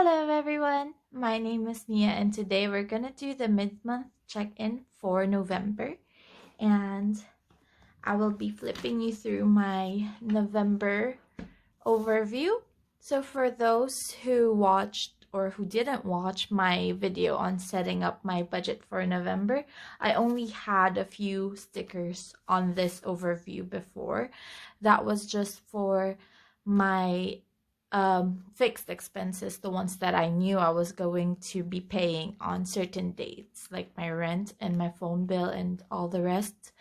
Hello everyone, my name is Nia and today we're gonna do the mid-month check-in for November, and I will be flipping you through my November overview. So for those who watched or who didn't watch my video on setting up my budget for November, I only had a few stickers on this overview before. That was just for my fixed expenses, the ones that I knew I was going to be paying on certain dates, like my rent and my phone bill and all the rest.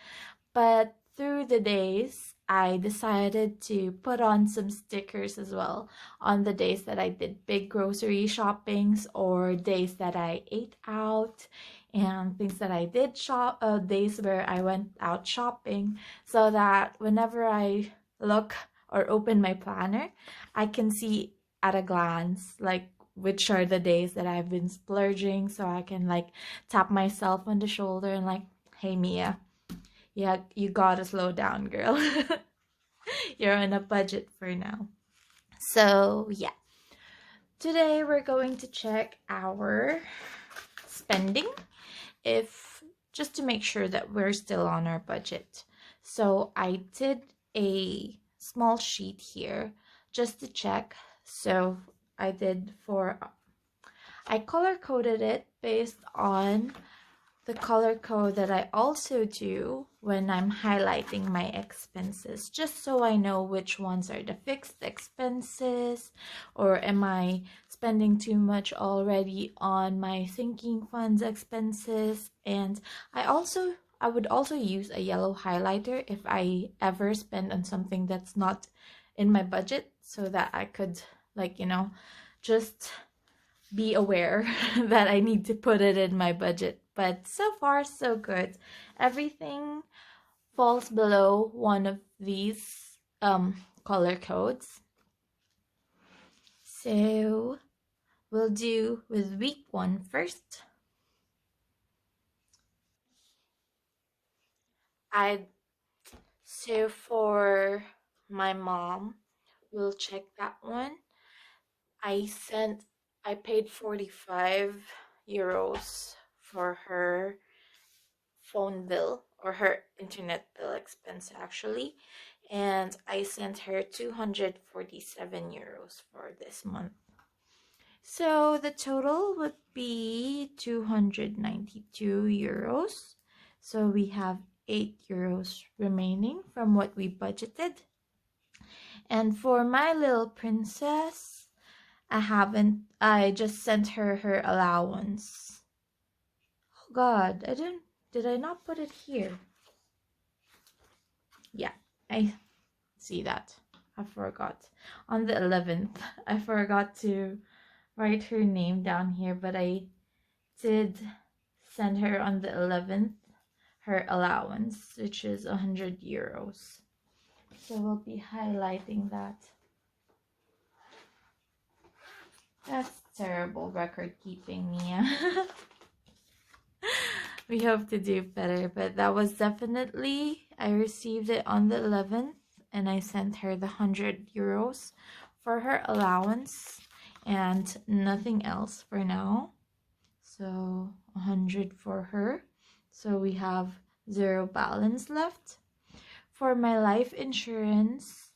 But through the days, I decided to put on some stickers as well on the days that I did big grocery shoppings or days that I ate out and things that I did days where I went out shopping, so that whenever I look or open my planner, I can see at a glance like which are the days that I've been splurging, so I can like tap myself on the shoulder and like, hey Mia, yeah, you gotta slow down, girl. You're on a budget for now. So, yeah. Today we're going to check our spending, if just to make sure that we're still on our budget. So, I did a small sheet here just to check. So, I color coded it based on the color code that I also do when I'm highlighting my expenses, just so I know which ones are the fixed expenses, or am I spending too much already on my sinking funds expenses. And I would also use a yellow highlighter if I ever spend on something that's not in my budget, so that I could, like, just be aware that I need to put it in my budget. But so far, so good. Everything falls below one of these color codes. So we'll do with week 1 first. So for my mom, we'll check that one. I paid 45 euros for her phone bill, or her internet bill expense actually, and I sent her 247 euros for this month. So the total would be 292 euros. So we have 8 euros remaining from what we budgeted. And for my little princess, I just sent her allowance. Oh God, did I not put it here? Yeah, I see that. I forgot. On the 11th, I forgot to write her name down here, but I did send her on the 11th her allowance, which is 100 euros. So we'll be highlighting that. That's terrible record keeping, Mia. We hope to do better, but that was definitely, I received it on the 11th and I sent her the 100 euros for her allowance and nothing else for now. So 100 for her. So we have 0 balance left. For my life insurance,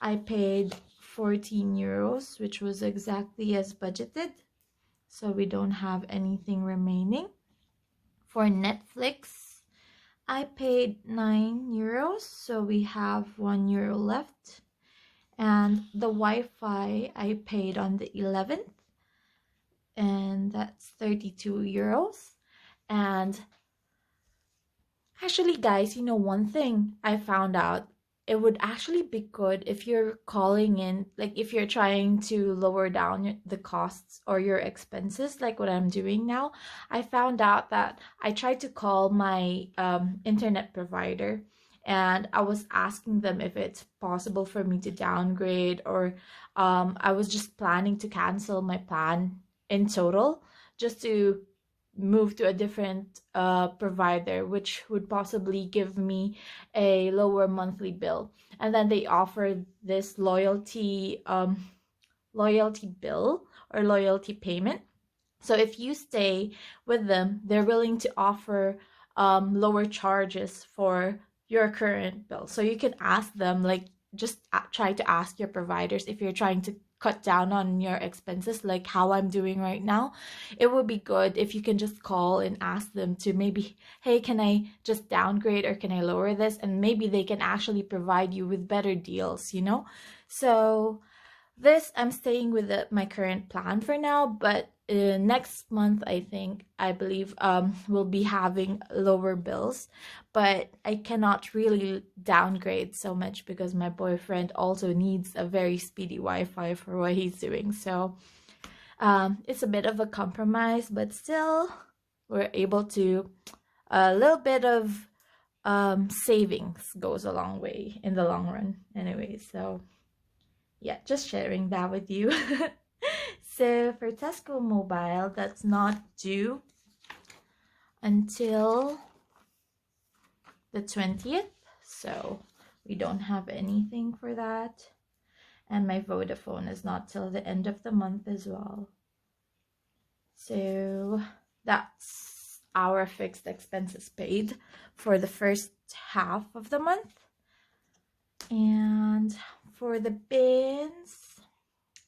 I paid 14 euros, which was exactly as budgeted. So we don't have anything remaining. For Netflix, I paid 9 euros, so we have 1 euro left. And the Wi-Fi I paid on the 11th, and that's 32 euros. And actually, guys, one thing I found out, it would actually be good if you're calling in, like if you're trying to lower down the costs or your expenses, like what I'm doing now. I found out that I tried to call my internet provider, and I was asking them if it's possible for me to downgrade, or I was just planning to cancel my plan in total, just to move to a different provider, which would possibly give me a lower monthly bill. And then they offered this loyalty bill or loyalty payment. So if you stay with them, they're willing to offer lower charges for your current bill. So you can ask them, like, just try to ask your providers if you're trying to cut down on your expenses, like how I'm doing right now. It would be good if you can just call and ask them to maybe, hey, can I just downgrade or can I lower this? And maybe they can actually provide you with better deals, you know? So this, I'm staying with my current plan for now, but next month, I believe, we'll be having lower bills, but I cannot really downgrade so much because my boyfriend also needs a very speedy Wi-Fi for what he's doing. So it's a bit of a compromise, but still we're able to, a little bit of savings goes a long way in the long run anyway. So yeah, just sharing that with you. So for Tesco Mobile, that's not due until the 20th. So we don't have anything for that. And my Vodafone is not till the end of the month as well. So that's our fixed expenses paid for the first half of the month. And for the bins,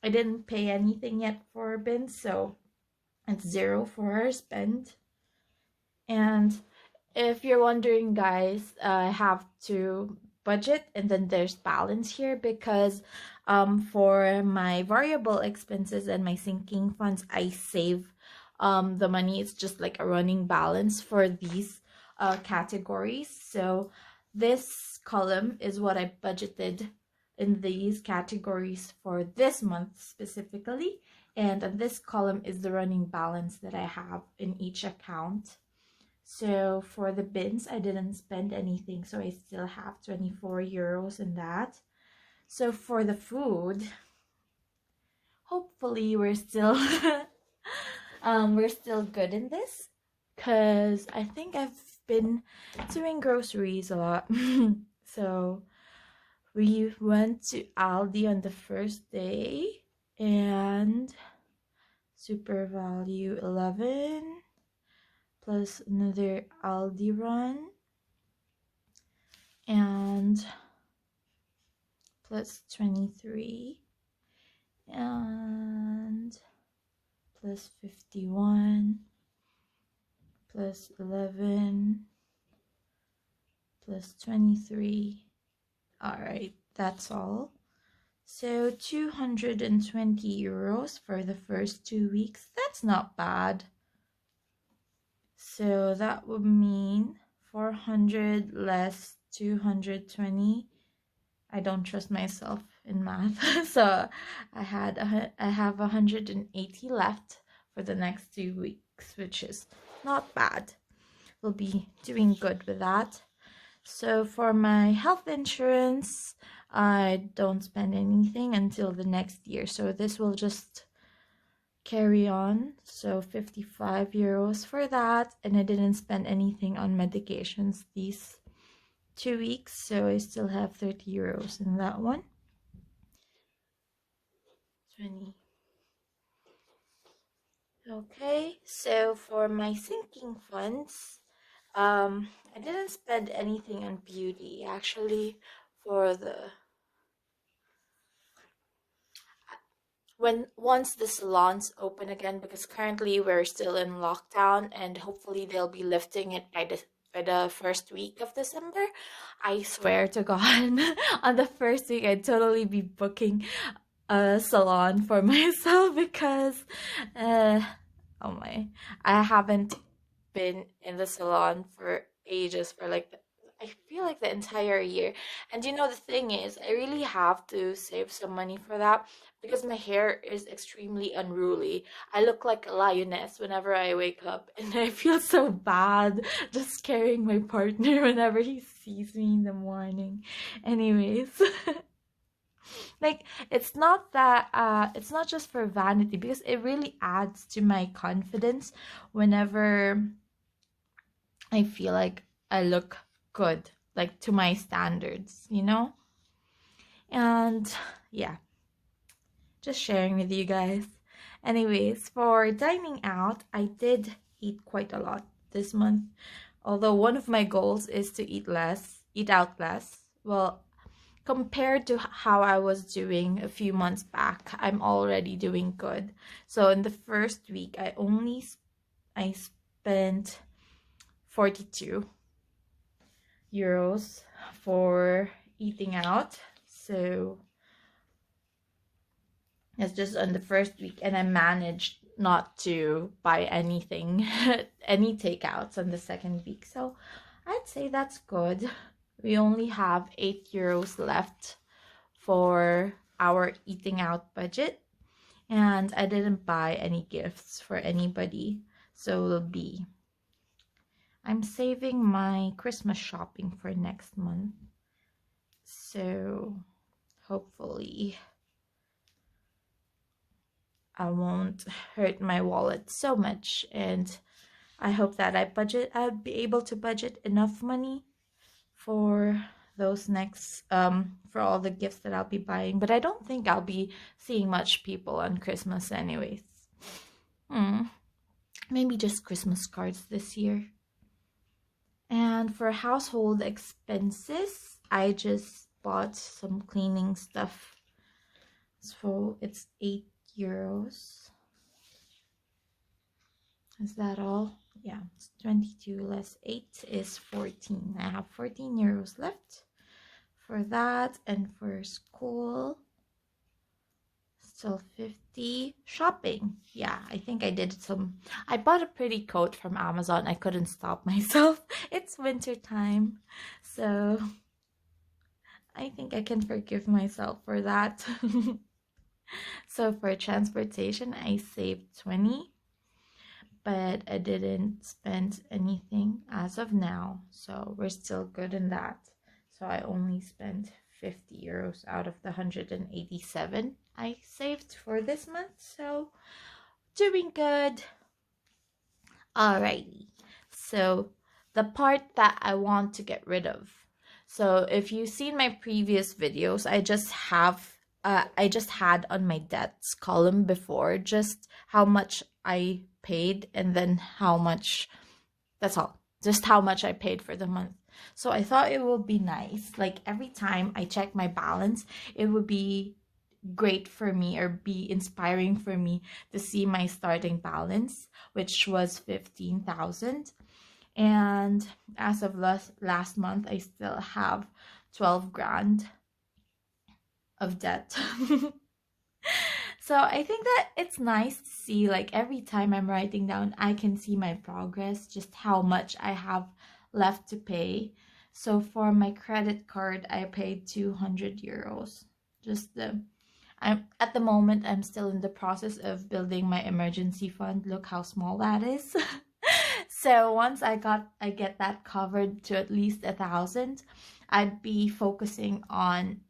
I didn't pay anything yet for bins, so it's 0 for our spend. And if you're wondering, guys, I have to budget and then there's balance here because for my variable expenses and my sinking funds, I save the money. It's just like a running balance for these categories. So this column is what I budgeted in these categories for this month specifically, and on this column is the running balance that I have in each account. So for the bins, I didn't spend anything, so I still have 24 euros in that. So for the food, hopefully we're still good in this, because I think I've been doing groceries a lot. So we went to Aldi on the first day and Super Value 11 plus another Aldi run and plus 23 and plus 51 plus 11 plus 23. All right, that's all. So 220 euros for the first 2 weeks. That's not bad. So that would mean 400 less 220. I don't trust myself in math. So I have 180 left for the next 2 weeks, which is not bad. We'll be doing good with that. So for my health insurance, I don't spend anything until the next year. So this will just carry on. So 55 euros for that. And I didn't spend anything on medications these 2 weeks. So I still have 30 euros in that one. 20. Okay, so for my sinking funds, I didn't spend anything on beauty. Actually, for the once the salons open again, because currently we're still in lockdown and hopefully they'll be lifting it by the first week of December. I swear to God, on the first week I'd totally be booking a salon for myself because oh my, I haven't been in the salon for ages, for like I feel like the entire year. And you know, the thing is, I really have to save some money for that because my hair is extremely unruly. I look like a lioness whenever I wake up, and I feel so bad just carrying my partner whenever he sees me in the morning. Anyways, like it's not that it's not just for vanity, because it really adds to my confidence whenever I feel like I look good, like to my standards, you know? And yeah, just sharing with you guys. Anyways, for dining out, I did eat quite a lot this month. Although one of my goals is to eat out less. Well, compared to how I was doing a few months back, I'm already doing good. So in the first week, I spent 42 euros for eating out. So it's just on the first week, and I managed not to buy anything, any takeouts on the second week. So I'd say that's good. We only have 8 euros left for our eating out budget, and I didn't buy any gifts for anybody. So I'm saving my Christmas shopping for next month. So hopefully I won't hurt my wallet so much, and I hope that I'll be able to budget enough money for those next for all the gifts that I'll be buying. But I don't think I'll be seeing much people on Christmas anyways. Maybe just Christmas cards this year. And for household expenses, I just bought some cleaning stuff. So it's 8 euros. Is that all? Yeah, it's 22 less 8 is 14. I have 14 euros left for that. And for school, still 50. Shopping, yeah, I think I bought a pretty coat from Amazon. I couldn't stop myself. It's winter time, so I think I can forgive myself for that. So for transportation, I saved 20, but I didn't spend anything as of now, so we're still good in that. So I only spent 50 euros out of the 187 I saved for this month, so doing good. Alrighty, so the part that I want to get rid of. So if you've seen my previous videos, I just had on my debts column before just how much I paid, and then how much, that's all, just how much I paid for the month. So I thought it would be nice, like every time I check my balance, it would be great for me, or be inspiring for me to see my starting balance, which was 15,000. And as of last month, I still have 12 grand of debt. So I think that it's nice to see, like every time I'm writing down, I can see my progress, just how much I have left to pay. So for my credit card, I paid 200 euros. At the moment, I'm still in the process of building my emergency fund. Look how small that is. So once I get that covered to at least 1,000, I'd be focusing on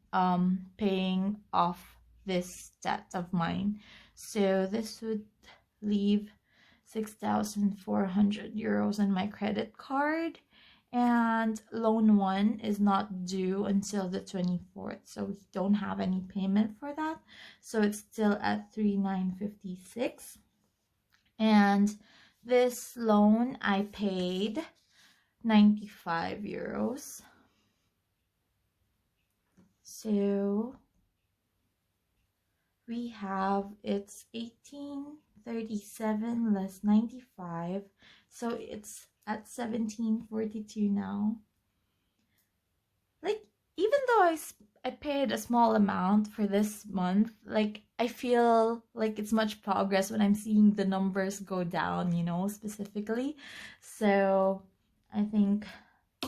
paying off this debt of mine. So this would leave 6,400 euros on my credit card, and loan 1 is not due until the 24th, so we don't have any payment for that, so it's still at 3,956. And this loan I paid 95 euros. So we have, it's 1837 less 95, so it's at 1742 now. Like, even though I paid a small amount for this month, like I feel like it's much progress when I'm seeing the numbers go down, specifically. So I think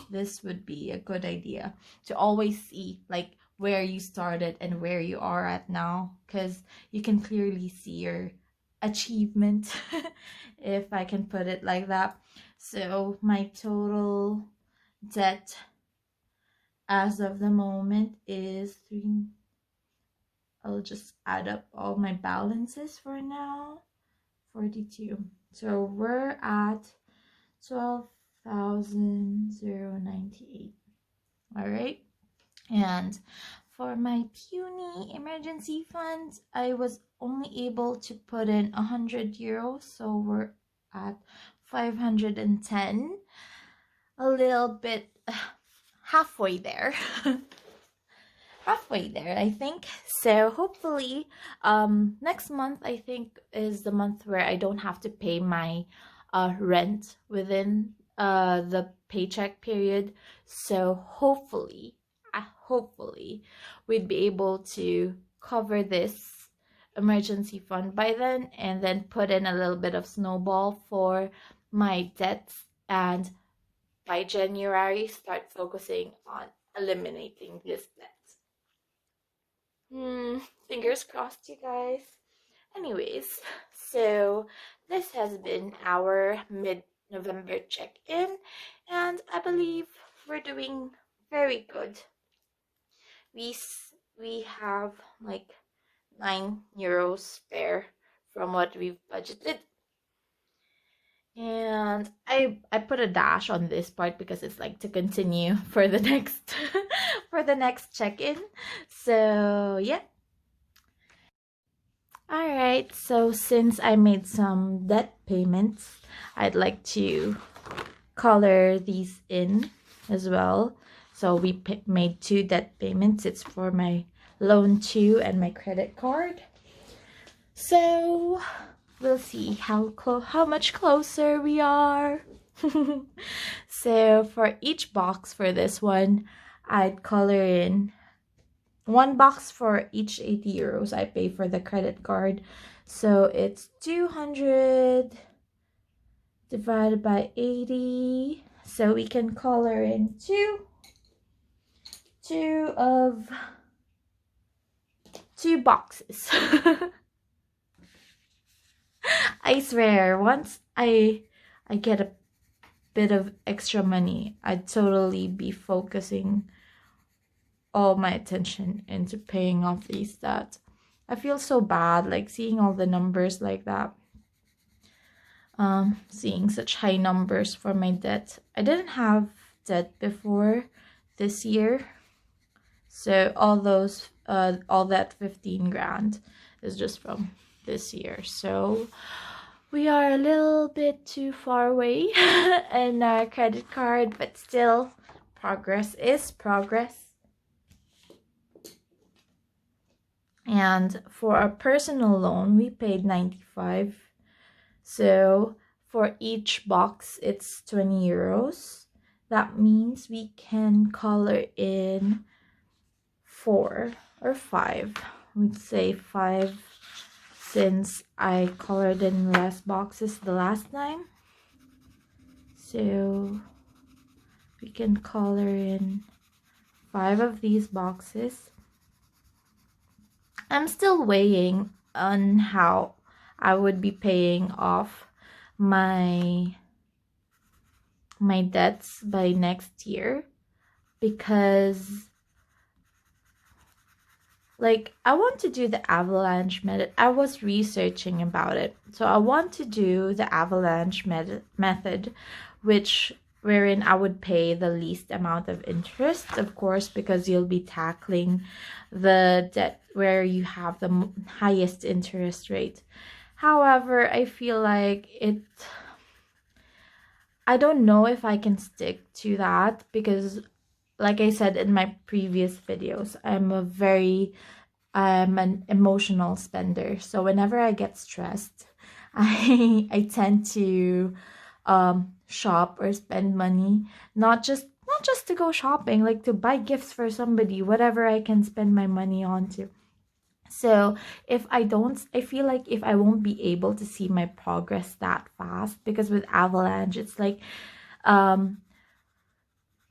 this would be a good idea to always see like where you started and where you are at now, because you can clearly see your achievement, if I can put it like that. So my total debt as of the moment is I'll just add up all my balances for now. 42. So we're at 12,098. All right. And for my puny emergency funds, I was only able to put in 100 euros, so we're at 510. A little bit halfway there. Halfway there, I think. So hopefully next month, I think, is the month where I don't have to pay my rent within the paycheck period. So hopefully we'd be able to cover this emergency fund by then, and then put in a little bit of snowball for my debts, and by January start focusing on eliminating this debt. Fingers crossed, you guys. Anyways, so this has been our mid-November check-in, and I believe we're doing very good. We have like 9 euros spare from what we've budgeted. And I put a dash on this part because it's like to continue for the next for the next check-in. So yeah. All right, so since I made some debt payments, I'd like to color these in as well. So we made 2 debt payments. It's for my loan 2 and my credit card. So we'll see how much closer we are. So for each box for this one, I'd color in 1 box for each 80 euros I pay for the credit card. So it's 200 divided by 80. So we can color in two boxes. I swear, once I get a bit of extra money, I'd totally be focusing all my attention into paying off these debts. I feel so bad, like seeing all the numbers like that. Seeing such high numbers for my debt. I didn't have debt before this year, so all that 15 grand is just from this year. So we are a little bit too far away in our credit card, but still, progress is progress. And for our personal loan, we paid 95. So for each box, it's 20 euros. That means we can color in 4 or 5. We'd say 5 since I colored in less boxes the last time. So we can color in 5 of these boxes. I'm still weighing on how I would be paying off my debts by next year, because like I want to do the avalanche method. I was researching about it. So I want to do the avalanche method, wherein I would pay the least amount of interest, of course, because you'll be tackling the debt where you have the highest interest rate. However, I feel like I don't know if I can stick to that, because like I said in my previous videos, I'm an emotional spender. So whenever I get stressed, I tend to shop or spend money, not just to go shopping, like to buy gifts for somebody, whatever I can spend my money on to. So if I don't, I feel like if I won't be able to see my progress that fast, because with Avalanche, it's like,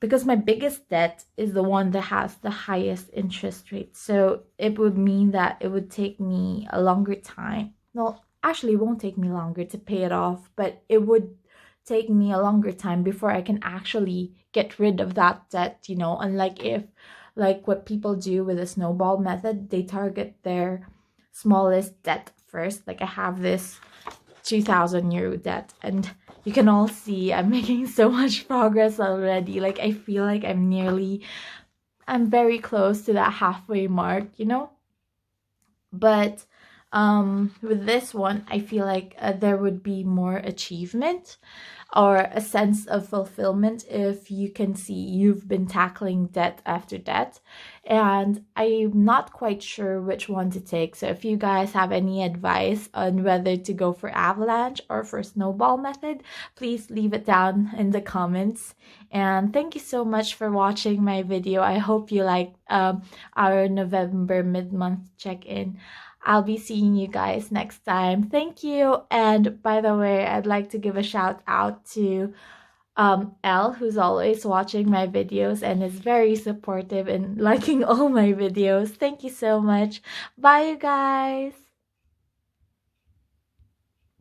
because my biggest debt is the one that has the highest interest rate. So it would mean that it would take me a longer time. No, actually it won't take me longer to pay it off, but it would take me a longer time before I can actually get rid of that debt, you know. Unlike if, like what people do with the snowball method, they target their smallest debt first. Like I have this 2,000 euro debt, and you can all see I'm making so much progress already. Like I feel like I'm nearly I'm very close to that halfway mark, you know. But with this one, I feel like there would be more achievement or a sense of fulfillment if you can see you've been tackling debt after debt. And I'm not quite sure which one to take. So if you guys have any advice on whether to go for avalanche or for snowball method, please leave it down in the comments. And thank you so much for watching my video. I hope you liked our November mid-month check-in. I'll be seeing you guys next time. Thank you. And by the way, I'd like to give a shout out to Elle, who's always watching my videos and is very supportive and liking all my videos. Thank you so much. Bye, you guys.